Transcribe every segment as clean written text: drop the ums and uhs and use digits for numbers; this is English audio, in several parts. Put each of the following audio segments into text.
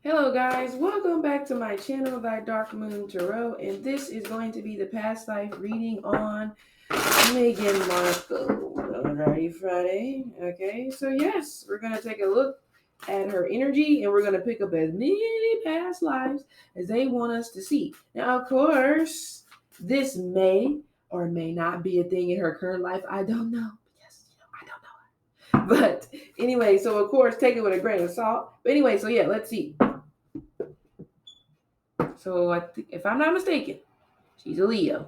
Hello, guys. Welcome back to my channel, Thy Dark Moon Tarot, and this is going to be the past life reading on Meghan Markle. Alrighty, Friday. Okay, so yes, we're going to take a look at her energy and we're going to pick up as many past lives as they want us to see. Now, of course, this may or may not be a thing in her current life. I don't know. Yes, I don't know. But anyway, so of course, take it with a grain of salt. But anyway, so yeah, let's see. So if I'm not mistaken, she's a Leo.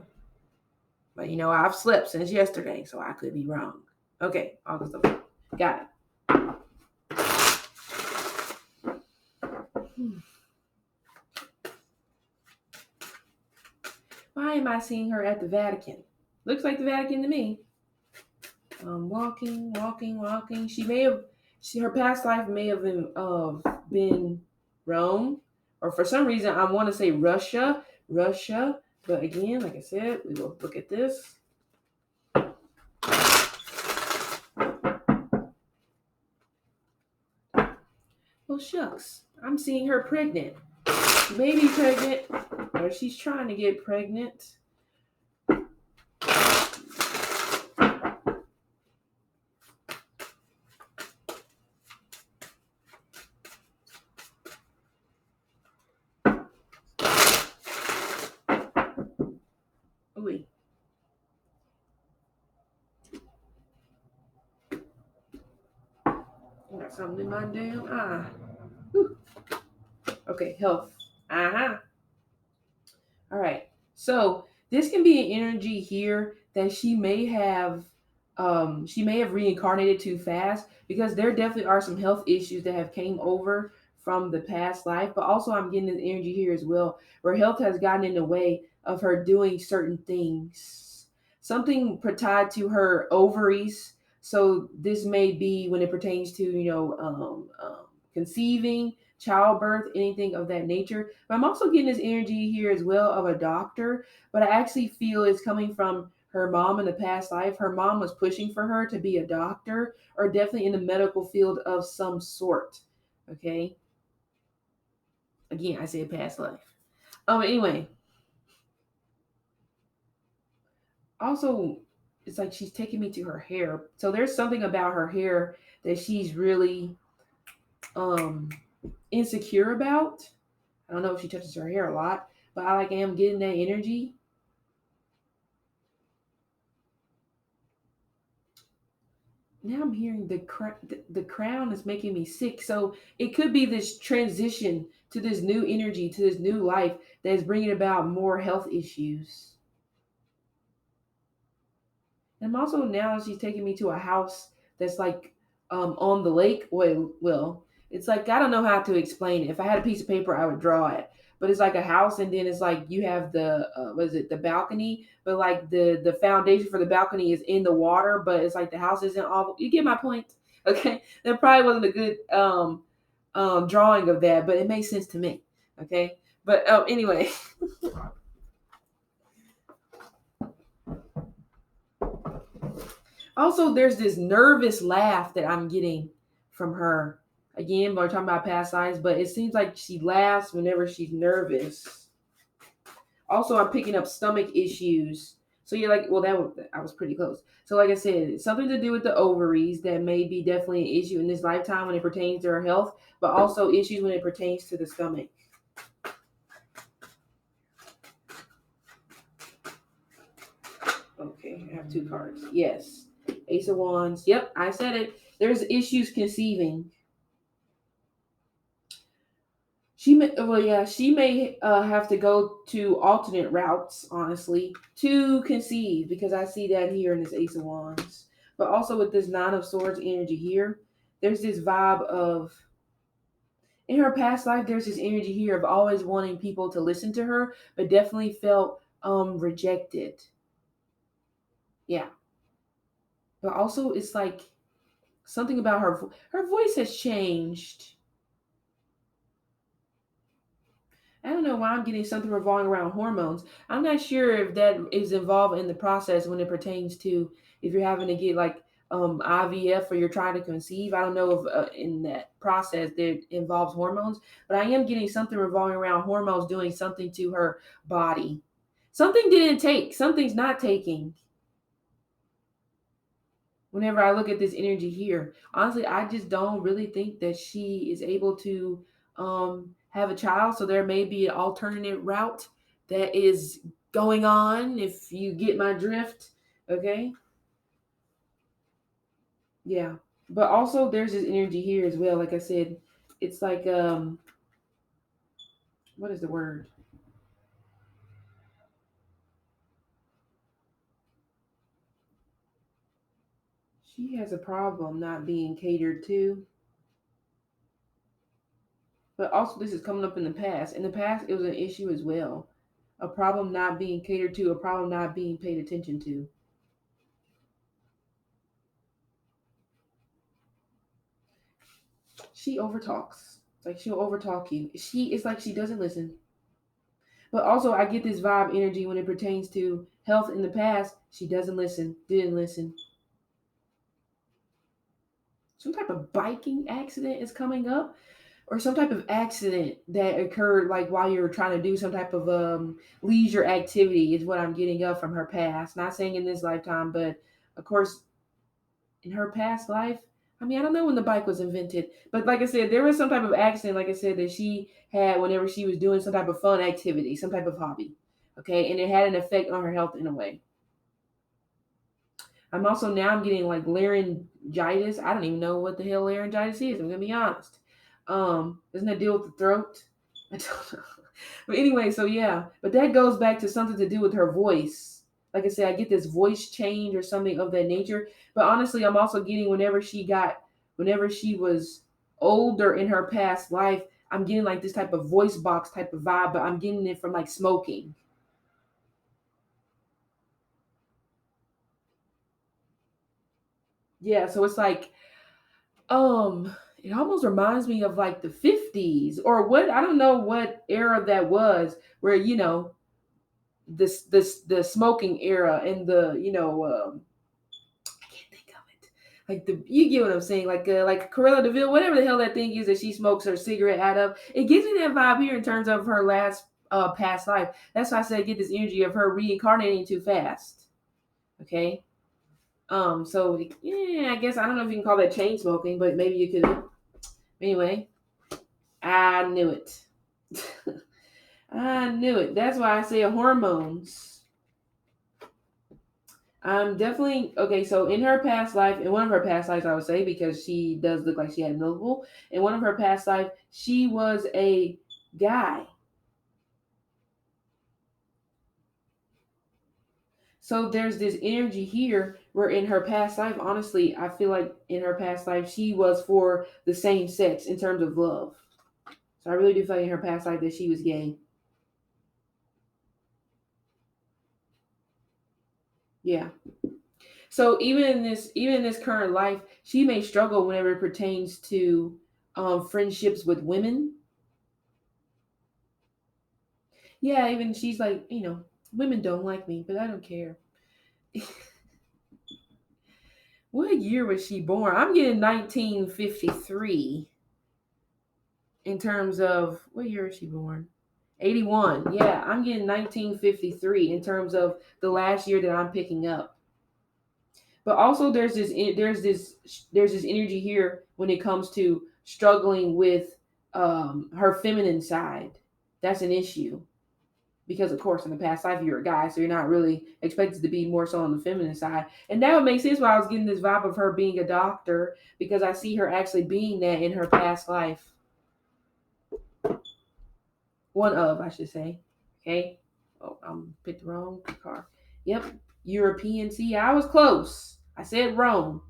But I've slept since yesterday, so I could be wrong. Okay, August 4th. Got it. Why am I seeing her at the Vatican? Looks like the Vatican to me. Walking, walking, walking. Her past life may have been Rome, or for some reason I want to say Russia. But again, like I said, we will look at this. Well, shucks, I'm seeing her pregnant. She may be pregnant, or she's trying to get pregnant. Ooh. I got something in my damn eye. Whew. Okay, health. Uh-huh. All right. So this can be an energy here that she may have reincarnated too fast, because there definitely are some health issues that have came over from the past life. But also I'm getting this energy here as well, where health has gotten in the way of her doing certain things. Something tied to her ovaries. So this may be when it pertains to conceiving, childbirth, anything of that nature. But I'm also getting this energy here as well of a doctor, but I actually feel it's coming from her mom in the past life. Her mom was pushing for her to be a doctor, or definitely in the medical field of some sort. Okay. Again, I said past life. Anyway, also, it's like she's taking me to her hair. So there's something about her hair that she's really um insecure about. I don't know if she touches her hair a lot, but I like am getting that energy. Now I'm hearing the crown is making me sick. So it could be this transition to this new energy, to this new life that is bringing about more health issues. And I'm also, now she's taking me to a house that's like on the lake. Well, it's like, I don't know how to explain it. If I had a piece of paper, I would draw it. But it's like a house, and then it's like you have the what is it, the balcony, but like the foundation for the balcony is in the water, but it's like the house isn't all. You get my point? Okay, that probably wasn't a good drawing of that, but it makes sense to me. Okay, but anyway. Also, there's this nervous laugh that I'm getting from her. Again, we're talking about past lives, but it seems like she laughs whenever she's nervous. Also, I'm picking up stomach issues. So you're like, well, I was pretty close. So like I said, it's something to do with the ovaries that may be definitely an issue in this lifetime when it pertains to her health, but also issues when it pertains to the stomach. Okay, I have two cards. Yes. Ace of Wands. Yep, I said it. There's issues conceiving. She may have to go to alternate routes, honestly, to conceive, because I see that here in this Ace of Wands. But also with this Nine of Swords energy here, there's this vibe of, in her past life, there's this energy here of always wanting people to listen to her, but definitely felt rejected. Yeah. But also it's like something about her voice has changed. I don't know why I'm getting something revolving around hormones. I'm not sure if that is involved in the process when it pertains to if you're having to get like IVF or you're trying to conceive. I don't know if in that process that involves hormones, but I am getting something revolving around hormones doing something to her body. Something didn't take, something's not taking. Whenever I look at this energy here, honestly, I just don't really think that she is able to have a child. So there may be an alternative route that is going on, if you get my drift. Okay. Yeah. But also there's this energy here as well. Like I said, it's like what is the word? She has a problem not being catered to. But also this is coming up in the past. In the past it was an issue as well. A problem not being catered to, a problem not being paid attention to. She overtalks. Like she'll overtalk you. She it's like she doesn't listen. But also I get this vibe energy when it pertains to health in the past. She doesn't listen. Didn't listen. Some type of biking accident is coming up, or some type of accident that occurred like while you were trying to do some type of leisure activity is what I'm getting up from her past. Not saying in this lifetime, but of course in her past life. I mean, I don't know when the bike was invented, but like I said, there was some type of accident, like I said, that she had whenever she was doing some type of fun activity, some type of hobby. Okay, and it had an effect on her health in a way. I'm also now I'm getting like laryngitis. I don't even know what the hell laryngitis is. I'm gonna be honest. Doesn't that deal with the throat? I don't know. But anyway, so yeah, but that goes back to something to do with her voice. Like I said, I get this voice change or something of that nature. But honestly, I'm also getting whenever she was older in her past life, I'm getting like this type of voice box type of vibe, but I'm getting it from like smoking. Yeah, so it's like it almost reminds me of like the 50s or what, I don't know what era that was, where this the smoking era and the I can't think of it. Like the you get what I'm saying, like Corella Deville, whatever the hell that thing is that she smokes her cigarette out of. It gives me that vibe here in terms of her last past life. That's why I said I get this energy of her reincarnating too fast. Okay. So yeah, I guess I don't know if you can call that chain smoking, but maybe you could. Anyway, I knew it. I knew it. That's why I say hormones. I'm definitely okay. So in her past life, in one of her past lives, I would say, because she does look like she had multiple. In one of her past life, she was a guy. So there's this energy here where in her past life, honestly, I feel like in her past life, she was for the same sex in terms of love. So I really do feel like in her past life that she was gay. Yeah. So even in this current life, she may struggle whenever it pertains to friendships with women. Yeah, even she's like, women don't like me, but I don't care. What year was she born? I'm getting 1953 in terms of what year is she born? 81. Yeah, I'm getting 1953 in terms of the last year that I'm picking up. But also there's this energy here when it comes to struggling with her feminine side. That's an issue because of course in the past life you're a guy, so you're not really expected to be more so on the feminine side. And that would make sense why I was getting this vibe of her being a doctor, because I see her actually being that in her past life. One of, I should say. Okay. Oh, I'm picked the wrong car. Yep. European. See, I was close. I said Rome.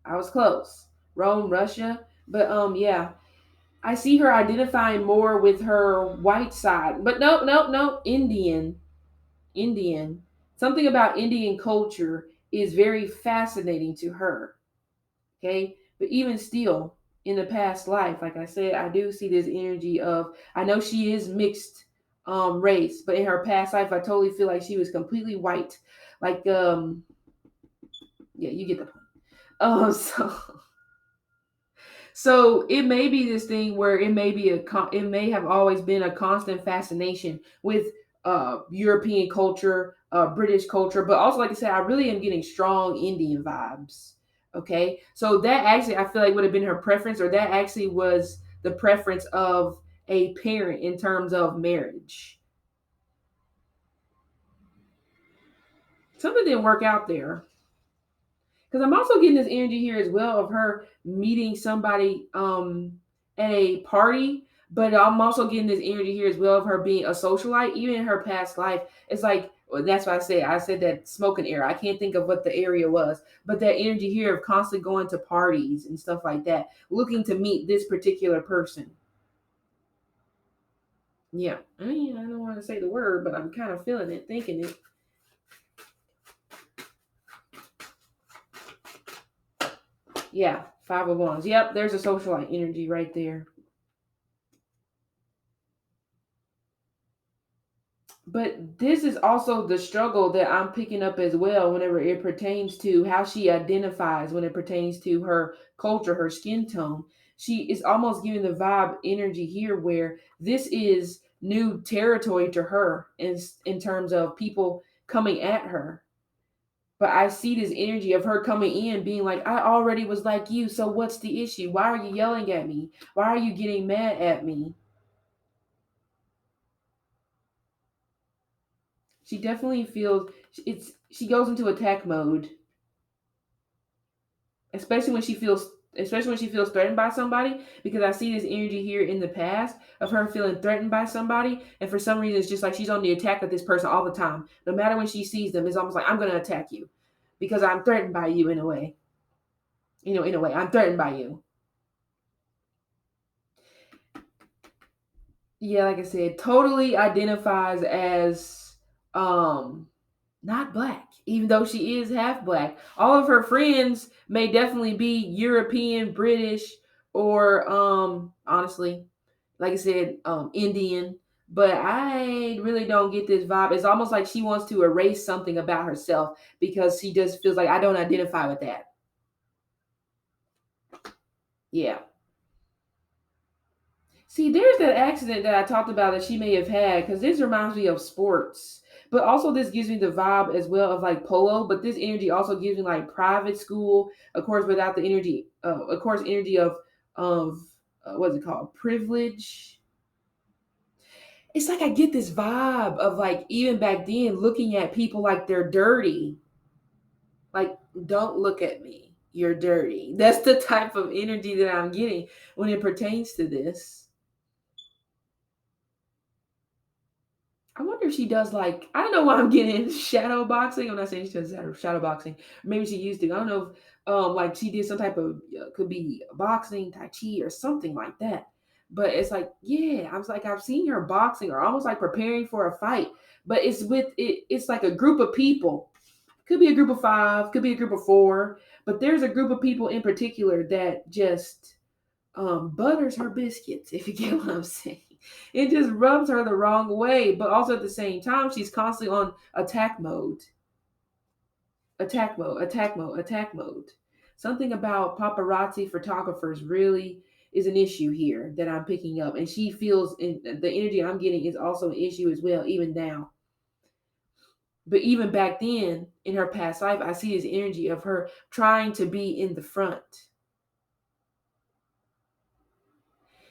I was close. Rome, Russia. But yeah. I see her identifying more with her white side. But no, no, no. Indian. Indian. Something about Indian culture is very fascinating to her. Okay. But even still, in the past life, like I said, I do see this energy of, I know she is mixed race, but in her past life, I totally feel like she was completely white. Like, yeah, you get the point. So so it may be this thing where it may be it may have always been a constant fascination with European culture, British culture, but also like I said, I really am getting strong Indian vibes. Okay, so that actually I feel like would have been her preference, or that actually was the preference of a parent in terms of marriage. Something didn't work out there. Because I'm also getting this energy here as well of her meeting somebody at a party, but I'm also getting this energy here as well of her being a socialite, even in her past life. It's like well, that's why I said that smoking era. I can't think of what the area was, but that energy here of constantly going to parties and stuff like that, looking to meet this particular person. Yeah, I mean, I don't want to say the word, but I'm kind of feeling it, thinking it. Yeah, Five of Wands. Yep, there's a socialite energy right there. But this is also the struggle that I'm picking up as well whenever it pertains to how she identifies when it pertains to her culture, her skin tone. She is almost giving the vibe energy here where this is new territory to her in terms of people coming at her. But I see this energy of her coming in being like, I already was like you, so what's the issue? Why are you yelling at me? Why are you getting mad at me? She definitely feels she goes into attack mode, especially when she feels threatened by somebody, because I see this energy here in the past of her feeling threatened by somebody, and for some reason it's just like she's on the attack with this person all the time. No matter when she sees them, it's almost like I'm going to attack you because I'm threatened by you in a way. In a way I'm threatened by you. Yeah, like I said, totally identifies as um not black, even though she is half black. All of her friends may definitely be European, British, or honestly, like I said, Indian. But I really don't get this vibe. It's almost like she wants to erase something about herself because she just feels like I don't identify with that. Yeah. See, there's that accident that I talked about that she may have had because this reminds me of sports. But also, this gives me the vibe as well of like polo. But this energy also gives me like private school, of course, without the energy, of course, energy of what's it called, privilege. It's like I get this vibe of like even back then looking at people like they're dirty. Like, don't look at me, you're dirty. That's the type of energy that I'm getting when it pertains to this. I wonder if she does like I don't know why I'm getting shadow boxing. I'm not saying she does shadow boxing. Maybe she used to. I don't know if like she did some type of could be boxing, tai chi, or something like that. But it's like yeah, I was like I've seen her boxing or almost like preparing for a fight. But it's with it. It's like a group of people. Could be a group of five. Could be a group of four. But there's a group of people in particular that just butters her biscuits, if you get what I'm saying. It just rubs her the wrong way, but also at the same time, she's constantly on attack mode, attack mode, attack mode, attack mode. Something about paparazzi photographers really is an issue here that I'm picking up, and she feels in the energy I'm getting is also an issue as well, even now. But even back then, in her past life, I see this energy of her trying to be in the front.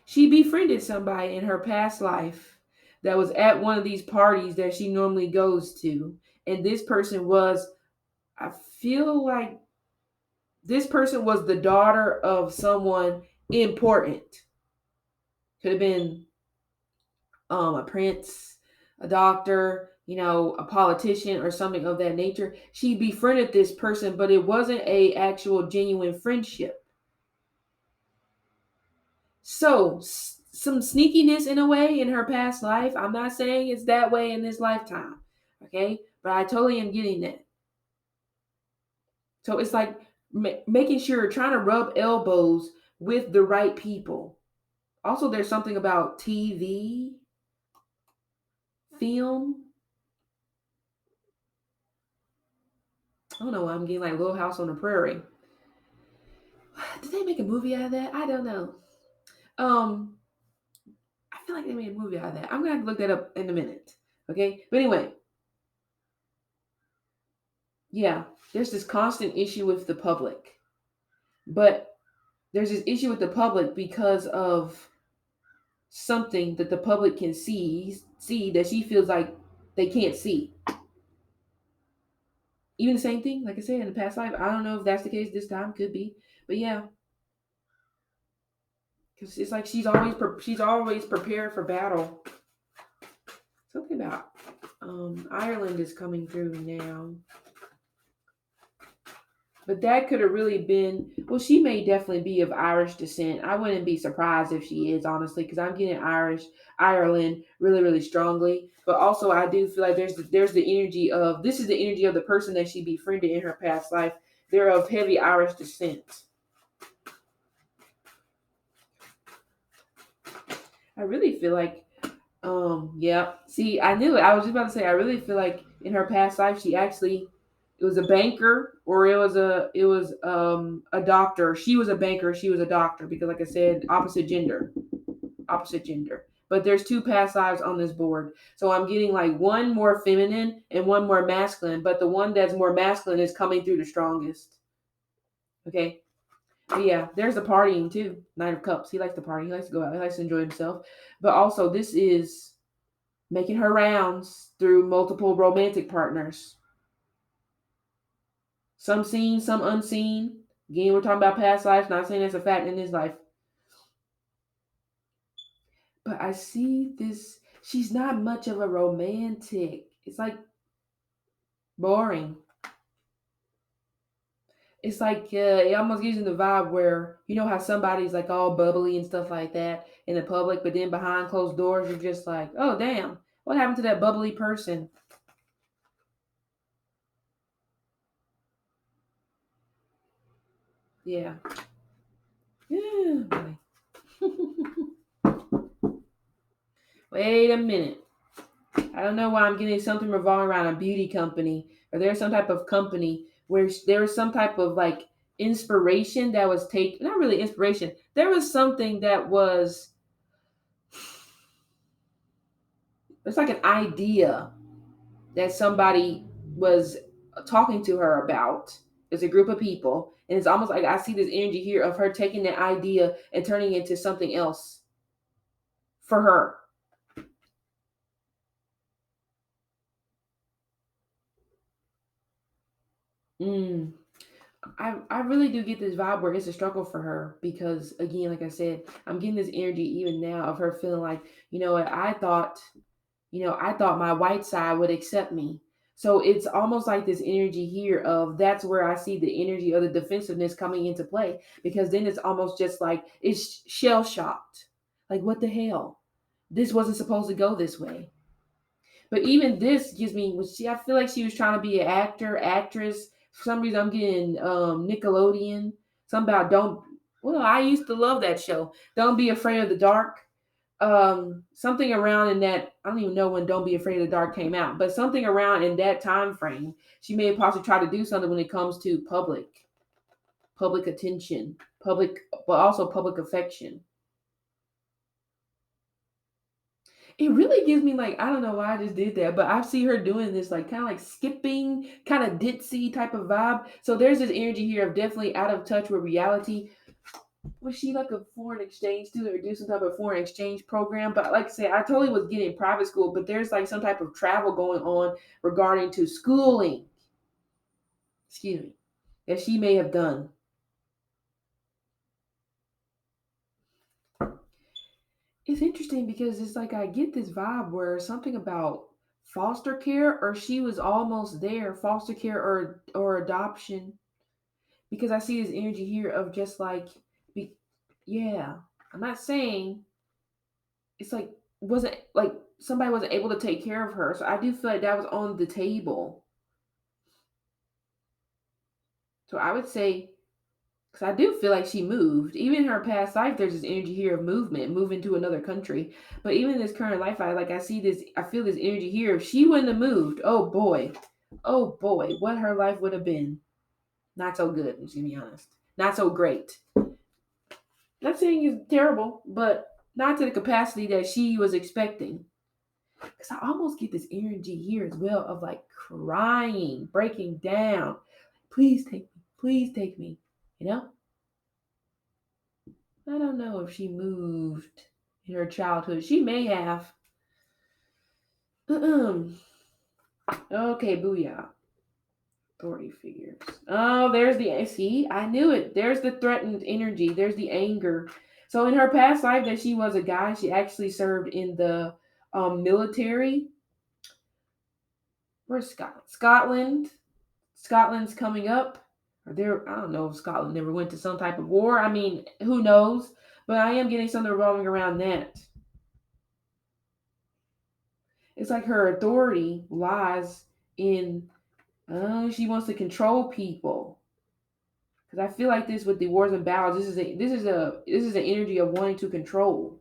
She befriended somebody in her past life that was at one of these parties that she normally goes to. And this person was, I feel like this person was the daughter of someone important. Could have been a prince, a doctor, a politician or something of that nature. She befriended this person, but it wasn't a actual genuine friendship. So, some sneakiness in a way in her past life. I'm not saying it's that way in this lifetime, okay? But I totally am getting that. So it's like making sure, trying to rub elbows with the right people. Also, there's something about TV, film. I don't know. I'm getting like Little House on the Prairie. Did they make a movie out of that? I don't know. Um, I feel like they made a movie out of that. I'm gonna have to look that up in a minute. Okay, but anyway, yeah, there's this constant issue with the public, but there's this issue with the public because of something that the public can see that she feels like they can't see. Even the same thing, like I said, in the past life. I don't know if that's the case this time. Could be, but yeah, because it's like she's always prepared for battle. Something about Ireland is coming through now. But that could have really been, well, she may definitely be of Irish descent. I wouldn't be surprised if she is, honestly, because I'm getting Ireland really, really strongly. But also, I do feel like there's the energy of, this is the energy of the person that she befriended in her past life. They're of heavy Irish descent. I really feel like, yeah. See, I knew it. I was just about to say, I really feel like in her past life, she actually, it was a banker, or it was a doctor. She was a banker, she was a doctor, because like I said, opposite gender. But there's two past lives on this board, so I'm getting like one more feminine and one more masculine. But the one that's more masculine is coming through the strongest. Okay. But yeah, there's the partying too. Nine of Cups. He likes to party. He likes to go out. He likes to enjoy himself. But also, this is making her rounds through multiple romantic partners. Some seen, some unseen. Again, we're talking about past lives, not saying that's a fact in this life. But I see this. She's not much of a romantic. It's like boring. It's like it almost gives you the vibe where you know how somebody's like all bubbly and stuff like that in the public, but then behind closed doors, you're just like, oh damn, what happened to that bubbly person? Yeah. Yeah. Boy. Wait a minute. I don't know why I'm getting something revolving around a beauty company, or there's some type of company where there was some type of like inspiration that was taken. Not really inspiration. There was something that was. It's like an idea that somebody was talking to her about. It's a group of people, and it's almost like I see this energy here of her taking that idea and turning it into something else for her. Mm. I really do get this vibe where it's a struggle for her because again, like I said, I'm getting this energy even now of her feeling like, you know what, I thought my white side would accept me. So it's almost like this energy here of that's where I see the energy of the defensiveness coming into play because then it's almost just like it's shell shocked. Like what the hell? This wasn't supposed to go this way. But even this gives me, I feel like she was trying to be an actor, actress. For some reason, I'm getting Nickelodeon. Something about don't. Well, I used to love that show. Don't be afraid of the dark. Something around in that. I don't even know when Don't Be Afraid of the Dark came out, but something around in that time frame. She may have possibly tried to do something when it comes to public attention, but also public affection. It really gives me like I don't know why I just did that, but I see her doing this like kind of like skipping, kind of ditzy type of vibe. So there's this energy here of definitely out of touch with reality. Was she like a foreign exchange student or do some type of foreign exchange program? But like I said, I totally was getting private school, but there's like some type of travel going on regarding to schooling. Excuse me, that she may have done. It's interesting because it's like I get this vibe where something about foster care or she was almost there, foster care or adoption. Because I see this energy here of just like be, yeah. I'm not saying it's like wasn't like somebody wasn't able to take care of her. So I do feel like that was on the table. So I would say because I do feel like she moved. Even in her past life, there's this energy here of movement, moving to another country. But even in this current life, I see this, I feel this energy here. If she wouldn't have moved, oh boy, what her life would have been. Not so good, to be honest. not so great. Not saying it's terrible, but not to the capacity that she was expecting. Because I almost get this energy here as well of like crying, breaking down. Please take me. Please take me. You know? I don't know if she moved in her childhood. She may have. Okay, booyah. Authority figures. Oh, there's the see. I knew it. There's the threatened energy. There's the anger. So in her past life, that she was a guy, she actually served in the military. Where's Scotland? Scotland's coming up. Or there, I don't know if Scotland never went to some type of war. I mean, who knows? But I am getting something revolving around that. It's like her authority lies in. She wants to control people. Because I feel like this with the wars and battles, this is an energy of wanting to control.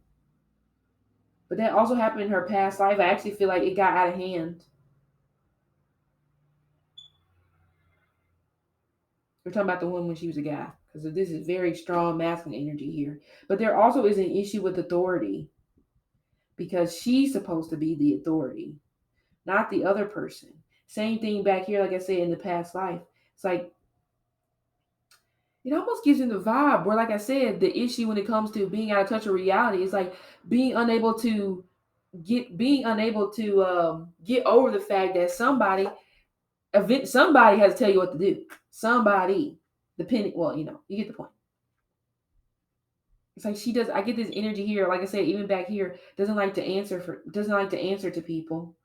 But that also happened in her past life. I actually feel like it got out of hand. We're talking about the one when she was a guy, because this is very strong masculine energy here. But there also is an issue with authority because she's supposed to be the authority, not the other person. Same thing back here, like I said, in the past life. It's like it almost gives you the vibe where, like I said, the issue when it comes to being out of touch with reality is like being unable to get over the fact that somebody has to tell you what to do. Somebody, depending, well, you get the point. It's like she does. I get this energy here. Like I said, even back here, doesn't like to answer to people.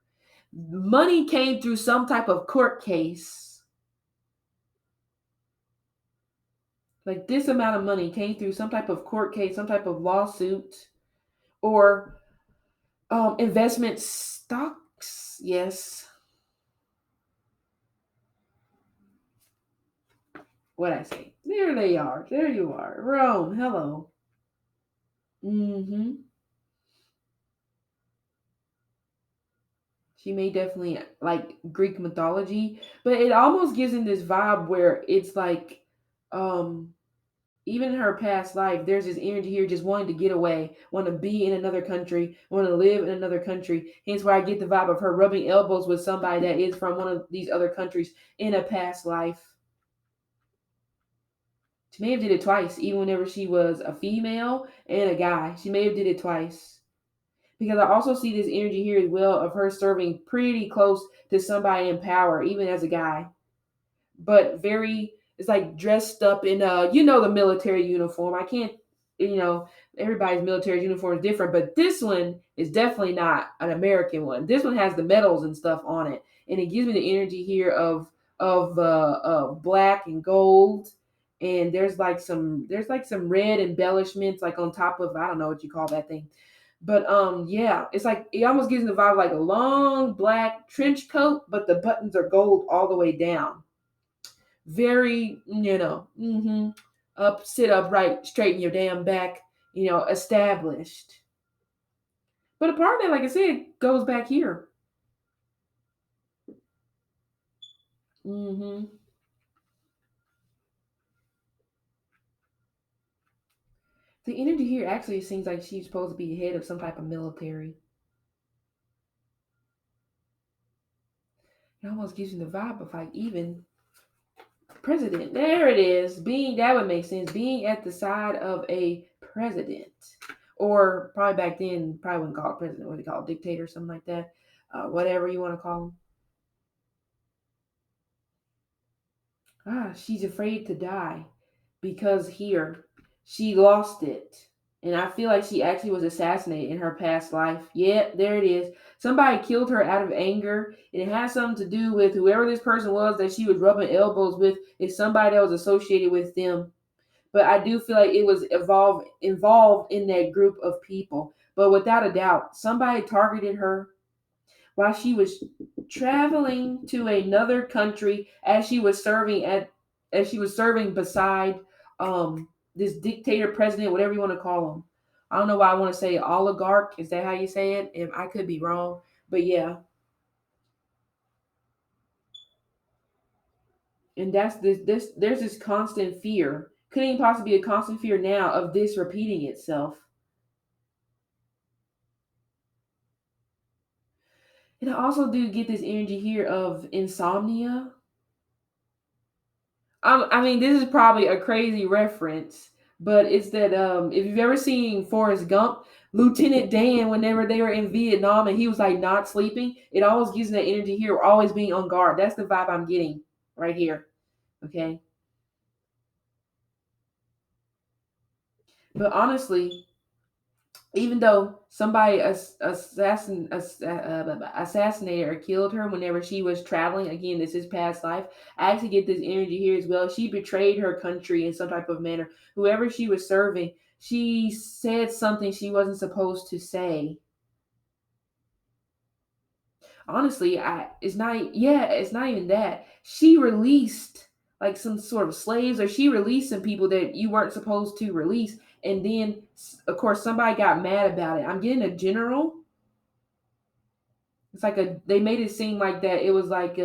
Money came through some type of court case. Like this amount of money came through some type of court case, some type of lawsuit, or investment stocks. Yes. What I say? There they are. There you are. Rome. Hello. Mm-hmm. She may definitely like Greek mythology, but it almost gives him this vibe where it's like, um, even in her past life, there's this energy here just wanting to get away, want to be in another country, want to live in another country. Hence where I get the vibe of her rubbing elbows with somebody that is from one of these other countries in a past life. She may have did it twice, even whenever she was a female and a guy. She may have did it twice. Because I also see this energy here as well of her serving pretty close to somebody in power, even as a guy. But very, it's like dressed up in the military uniform. I can't, you know, everybody's military uniform is different, but this one is definitely not an American one. This one has the medals and stuff on it, and it gives me the energy here of black and gold. And there's like some red embellishments like on top of, I don't know what you call that thing. But yeah, it's like it almost gives me the vibe like a long black trench coat, but the buttons are gold all the way down. Very, sit upright, straighten your damn back, established. But a part of that, like I said, goes back here. hmm The energy here actually seems like she's supposed to be head of some type of military. It almost gives you the vibe of like even president. There it is. Being that would make sense. Being at the side of a president, or probably back then, probably wouldn't call it president. What do you call it? Dictator, something like that. Whatever you want to call him. She's afraid to die because here she lost it. And I feel like she actually was assassinated in her past life. Yeah, there it is. Somebody killed her out of anger. And it has something to do with whoever this person was that she was rubbing elbows with, is somebody that was associated with them. But I do feel like it was involved in that group of people. But without a doubt, somebody targeted her while she was traveling to another country as she was serving beside this dictator president, whatever you want to call him. I don't know why I want to say oligarch. Is that how you say it? If I could be wrong, but yeah. And that's this there's this constant fear Couldn't even possibly be a constant fear now of this repeating itself. And I also do get this energy here of insomnia. I mean, this is probably a crazy reference, but it's that if you've ever seen Forrest Gump, Lieutenant Dan, whenever they were in Vietnam and he was like not sleeping, it always gives me that energy here, always being on guard. That's the vibe I'm getting right here. Okay. But honestly, even though somebody assassinated or killed her whenever she was traveling, again, this is past life. I actually get this energy here as well. She betrayed her country in some type of manner. Whoever she was serving, she said something she wasn't supposed to say. Honestly, it's not even that. She released like some sort of slaves, or she released some people that you weren't supposed to release, and then of course somebody got mad about it. I'm getting a general. It's like they made it seem like that it was like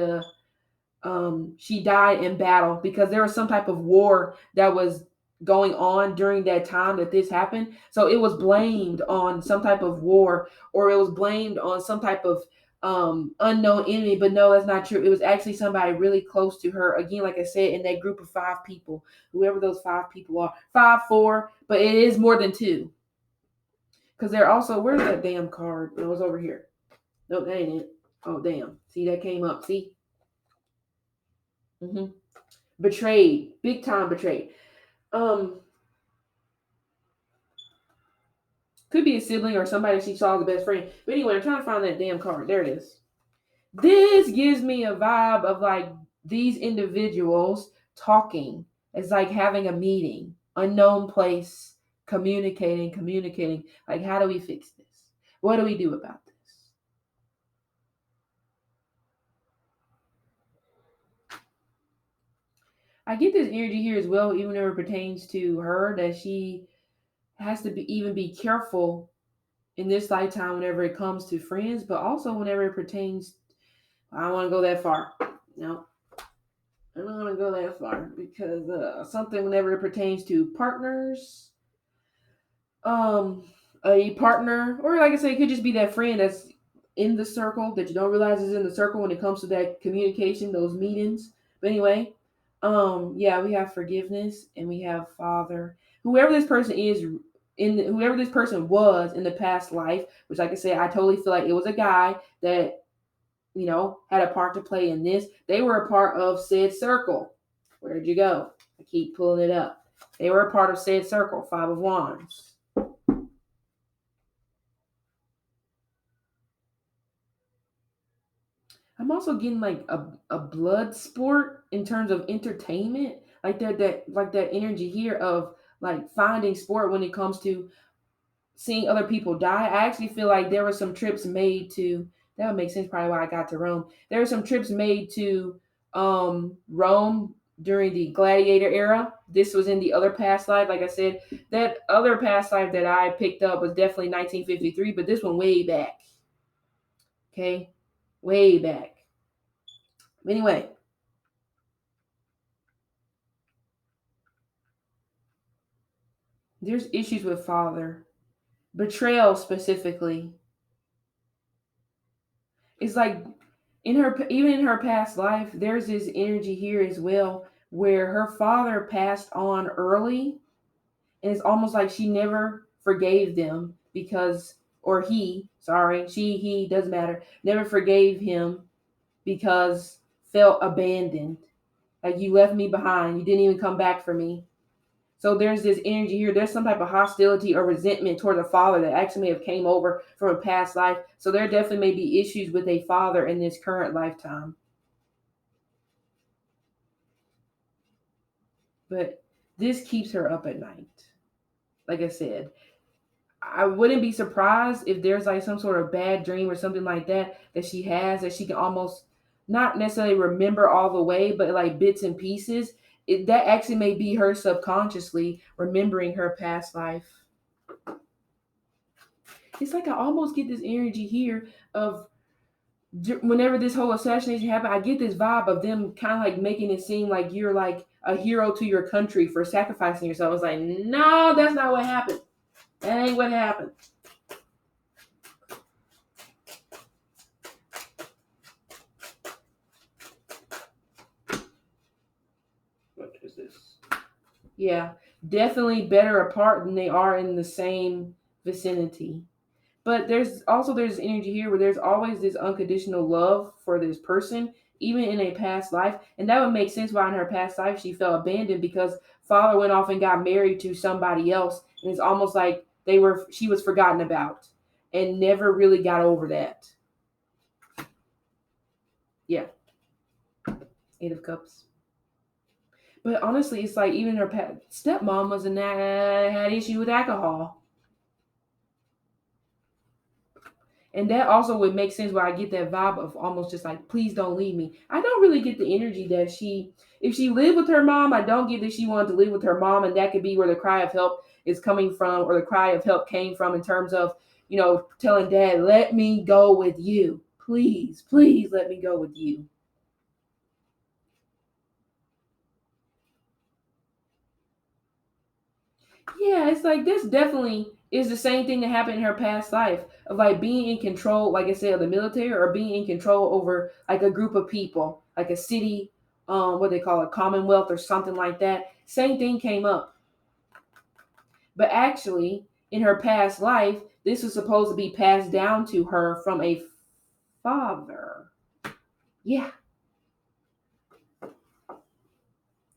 she died in battle because there was some type of war that was going on during that time that this happened. So it was blamed on some type of war, or it was blamed on some type of unknown enemy. But no, that's not true. It was actually somebody really close to her. Again, like I said, in that group of 5 people, whoever those 5 people are, 5, 4, but it is more than 2. Because they're also, where's that damn card? It was over here. Nope, that ain't it. Oh, damn. See, that came up. See? Mm-hmm. Betrayed. Big time betrayed. Um, could be a sibling or somebody she saw as a best friend. But anyway, I'm trying to find that damn card. There it is. This gives me a vibe of like these individuals talking. It's like having a meeting, unknown place, communicating. Like, how do we fix this? What do we do about this? I get this energy here as well, even when it pertains to her, that she has to be careful in this lifetime whenever it comes to friends, but also whenever it pertains. I don't want to go that far. No, I don't want to go that far because something whenever it pertains to partners, um, a partner, or like I say, it could just be that friend that's in the circle that you don't realize is in the circle when it comes to that communication, those meetings. But anyway, yeah, we have forgiveness and we have father. Whoever this person is whoever this person was in the past life, which like I said, I totally feel like it was a guy that had a part to play in this. They were a part of said circle. Where'd you go? I keep pulling it up. They were a part of said circle, 5 of Wands. I'm also getting like a blood sport in terms of entertainment, like that energy here of like finding sport when it comes to seeing other people die. I actually feel like there were some trips made to that would make sense probably why I got to Rome. There were some trips made to Rome during the gladiator era. This was in the other past life. Like I said, that other past life that I picked up was definitely 1953, but this one way back. Okay? Way back. Anyway, there's issues with father. Betrayal specifically. It's like even in her past life, there's this energy here as well where her father passed on early, and it's almost like she never forgave them because or he, sorry, he doesn't matter, never forgave him because felt abandoned. Like, you left me behind, you didn't even come back for me. So there's this energy here. There's some type of hostility or resentment toward a father that actually may have came over from a past life. So there definitely may be issues with a father in this current lifetime. But this keeps her up at night. Like I said, I wouldn't be surprised if there's like some sort of bad dream or something like that she has, that she can almost not necessarily remember all the way, but like bits and pieces. That actually may be her subconsciously remembering her past life. It's like I almost get this energy here of whenever this whole assassination happened, I get this vibe of them kind of like making it seem like you're like a hero to your country for sacrificing yourself. It's like, no, that's not what happened. That ain't what happened. What is this? Yeah, definitely better apart than they are in the same vicinity. But there's energy here where there's always this unconditional love for this person, even in a past life. And that would make sense why in her past life she felt abandoned because father went off and got married to somebody else. And it's almost like she was forgotten about and never really got over that. Yeah. Eight of Cups. But honestly, it's like even her stepmom was had issue with alcohol. And that also would make sense where I get that vibe of almost just like, please don't leave me. I don't really get the energy that if she lived with her mom, I don't get that she wanted to live with her mom. And that could be where the cry of help is coming from, or the cry of help came from in terms of, telling dad, let me go with you. Please, please let me go with you. Yeah, it's like this definitely is the same thing that happened in her past life of like being in control, like I said, of the military or being in control over like a group of people, like a city, what they call it, commonwealth or something like that. Same thing came up. But actually, in her past life, this was supposed to be passed down to her from a father. Yeah.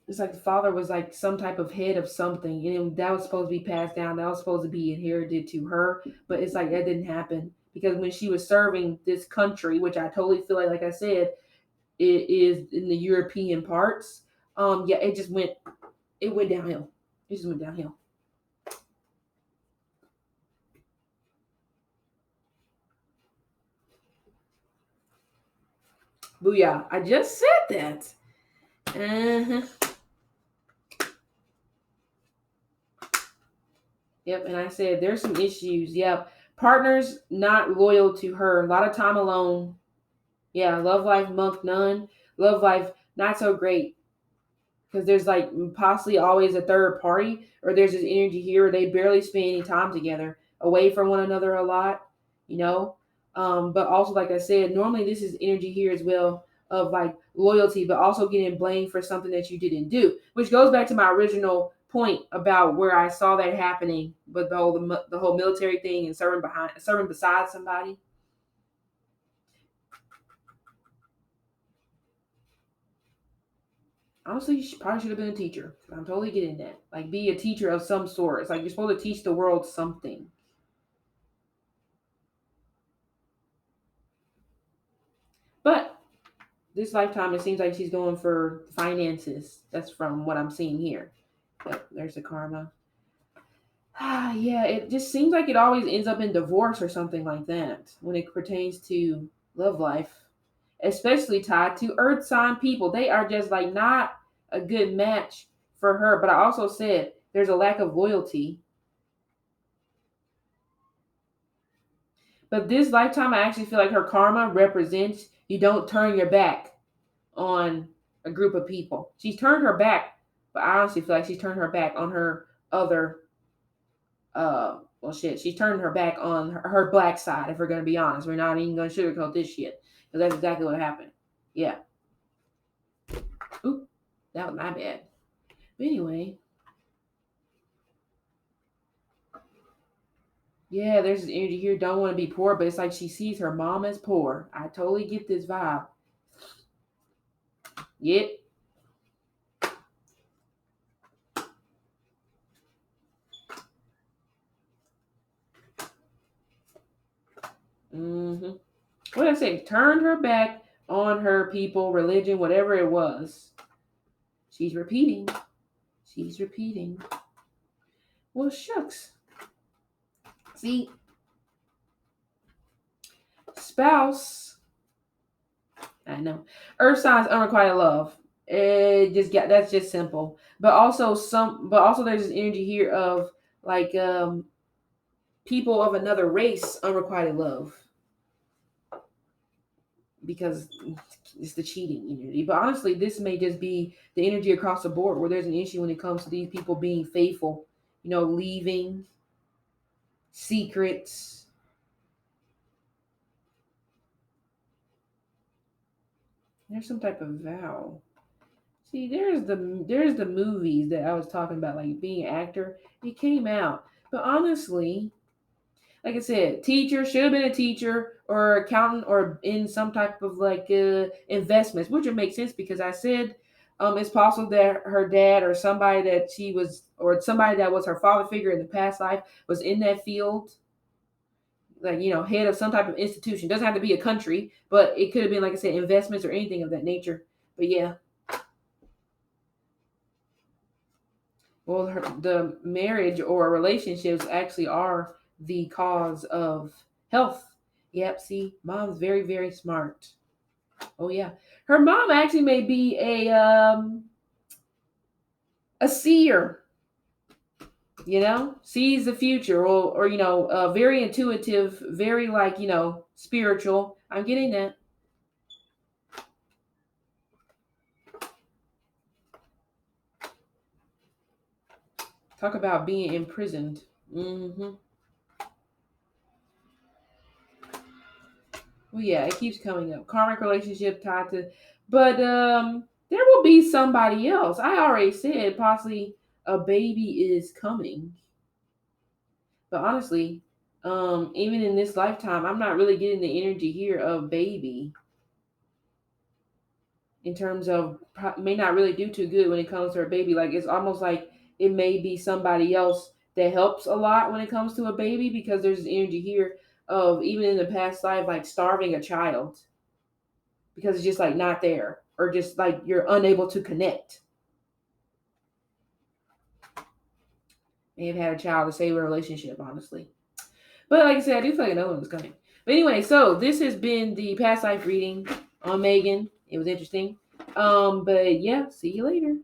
It's like the father was like some type of head of something, and that was supposed to be passed down. That was supposed to be inherited to her, but it's like that didn't happen because when she was serving this country, which I totally feel like I said, it is in the European parts. Yeah, it went downhill. It just went downhill. Booyah! I just said that. Uh-huh. Yep, and I said there's some issues. Yep, partners not loyal to her. A lot of time alone. Yeah, love life month none. Love life not so great because there's like possibly always a third party, or there's this energy here where they barely spend any time together, away from one another a lot, you know. But also, like I said, normally this is energy here as well of like loyalty, but also getting blamed for something that you didn't do, which goes back to my original point about where I saw that happening with the whole military thing and serving beside somebody. Honestly, she probably should have been a teacher. I'm totally getting that. Like, be a teacher of some sort. It's like you're supposed to teach the world something. But this lifetime, it seems like she's going for finances. That's from what I'm seeing here. Yep, there's the karma. Yeah, it just seems like it always ends up in divorce or something like that when it pertains to love life, especially tied to earth sign people. They are just like not a good match for her. But I also said there's a lack of loyalty. But this lifetime, I actually feel like her karma represents you don't turn your back on a group of people. She's turned her back, but I honestly feel like she's turned her back on her other. Well, shit, she's turned her back on her black side. If we're gonna be honest, we're not even gonna sugarcoat this shit because that's exactly what happened. Yeah. Oop, that was my bad. But anyway, yeah, there's this energy here. Don't want to be poor, but it's like she sees her mom as poor. I totally get this vibe. Yep. Mm-hmm. What did I say? Turned her back on her people, religion, whatever it was. She's repeating. She's repeating. Well, shucks. See, spouse. I know. Earth signs unrequited love. It just got that's just simple. But also there's this energy here of like people of another race unrequited love. because it's the cheating energy. But honestly, this may just be the energy across the board where there's an issue when it comes to these people being faithful, leaving secrets. There's some type of vow. See, there's the movies that I was talking about, like being an actor. It came out, but honestly, like I said, teacher should have been a teacher or accountant or in some type of like investments, which would make sense because I said it's possible that her dad or somebody that she was or somebody that was her father figure in the past life was in that field, like head of some type of institution. Doesn't have to be a country, but it could have been, like I said, investments or anything of that nature. But yeah, well, the marriage or relationships actually are the cause of health. Yep, see, mom's very, very smart. Oh yeah, her mom actually may be a seer. Sees the future, or very intuitive, very like spiritual. I'm getting that. Talk about being imprisoned. Mm-hmm. Well, yeah, it keeps coming up. Karmic relationship tied to, but there will be somebody else. I already said possibly a baby is coming, but honestly, even in this lifetime, I'm not really getting the energy here of baby in terms of may not really do too good when it comes to her baby. Like it's almost like it may be somebody else that helps a lot when it comes to a baby because there's this energy here of even in the past life like starving a child because it's just like not there or just like you're unable to connect. May have had a child to save a relationship, honestly. But like I said, I do feel like another one was coming. But anyway, so this has been the past life reading on Meghan. It was interesting. But yeah, see you later.